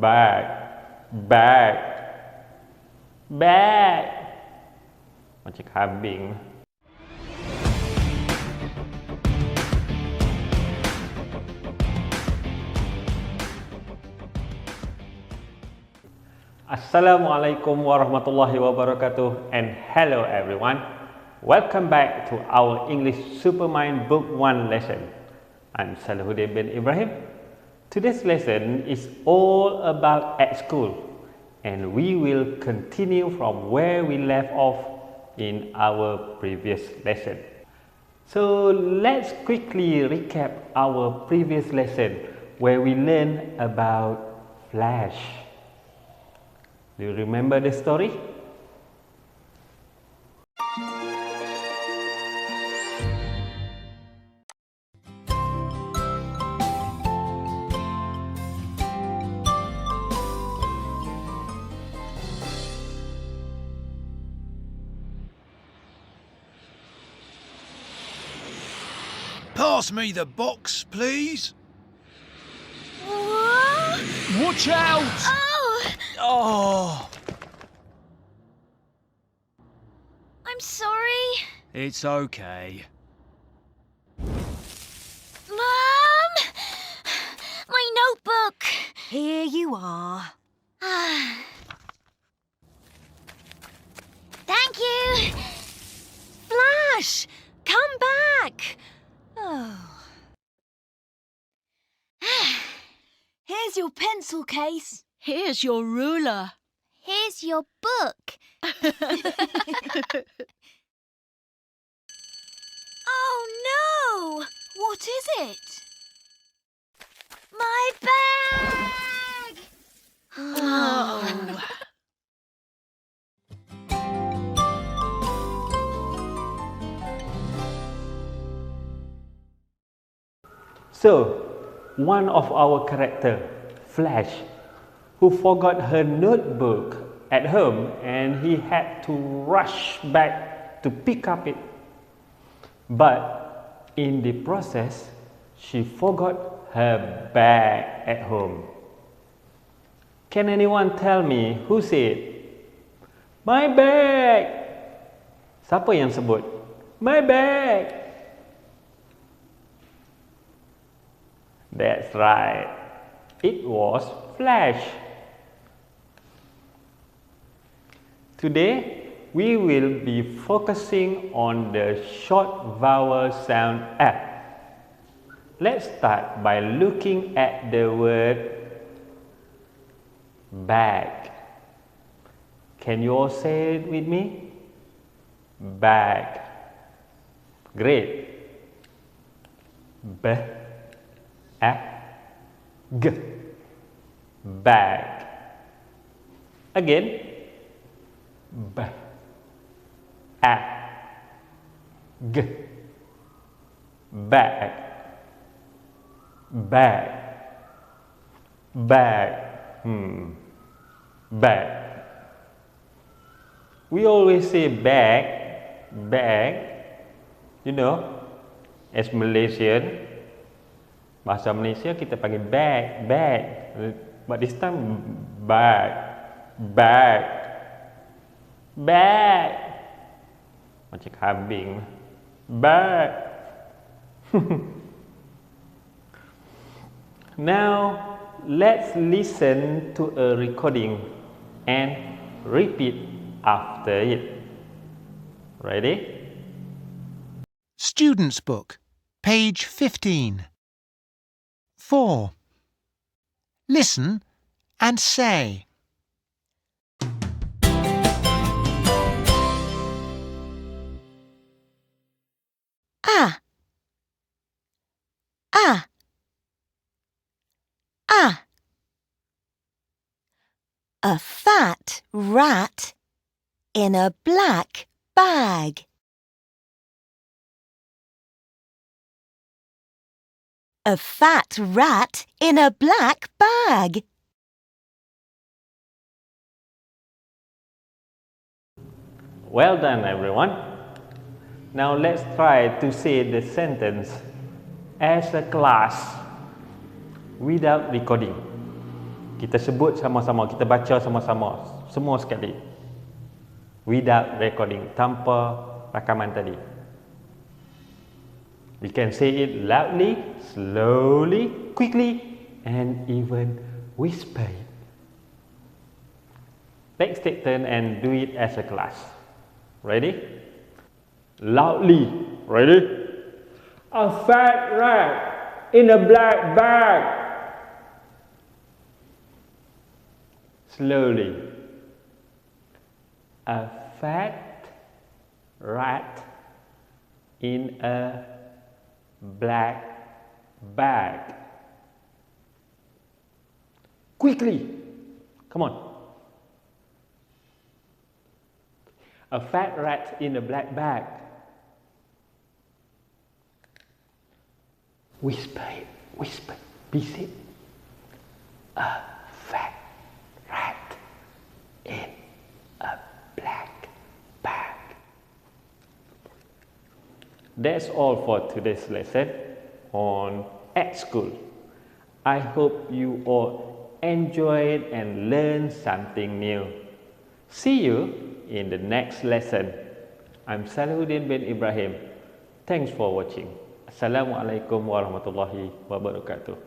bag, bag, bag. Macam kambing. Assalamualaikum warahmatullahi wabarakatuh, and hello everyone. Welcome back to our English Supermind Book 1 lesson. I'm Salahuddin bin Ibrahim. Today's lesson is all about at school, and we will continue from where we left off in our previous lesson. So let's quickly recap our previous lesson where we learned about Flash. Do you remember the story? Pass me the box, please. What? Watch out! Oh, I'm sorry. it's okay. Mum! My notebook. Here you are. Thank you. Flash! Come back! Oh. Here's your pencil case. Here's your ruler. Here's your book. Oh no! What is it? My bag! Oh. So, one of our character, Flash, who forgot her notebook at home and he had to rush back to pick up it. But in the process, she forgot her bag at home. Can anyone tell me who said, "My bag"? Siapa yang sebut, "My bag"? That's right. It was Flash. Today, we will be focusing on the short vowel sound app. Let's start by looking at the word bag. Can you all say it with me? Bag. Great. G. Bag. Again. G. Bag. Bag. Bag. Bag. We always say bag, bag. You know, as Malaysian, bahasa Malaysia kita panggil bag, bag. But this time bag, bag, bag. Macam kambing. Bag. Now, let's listen to a recording and repeat after it. Ready? Student's book, page 15. 4. Listen and say. Ah. Ah. Ah. A fat rat in a black bag. A fat rat in a black bag. Well done, everyone. Now let's try to say the sentence as a class without recording. Ok, Kita sebut sama-sama, kita baca sama-sama, semua sekali. Without recording, tanpa rakaman tadi. You can say it loudly, slowly, quickly, and even whisper it. Let's take turn and do it as a class. Ready? Loudly. Ready? A fat rat in a black bag. Slowly. A fat rat in a black bag. Quickly. Come on. A fat rat in a black bag. Whisper it, whisper, bisik. A fat rat in a black bag. That's all for today's lesson on at school. I hope you all enjoyed and learned something new. See you in the next lesson. I'm Salahuddin bin Ibrahim. Thanks for watching. Assalamualaikum warahmatullahi wabarakatuh.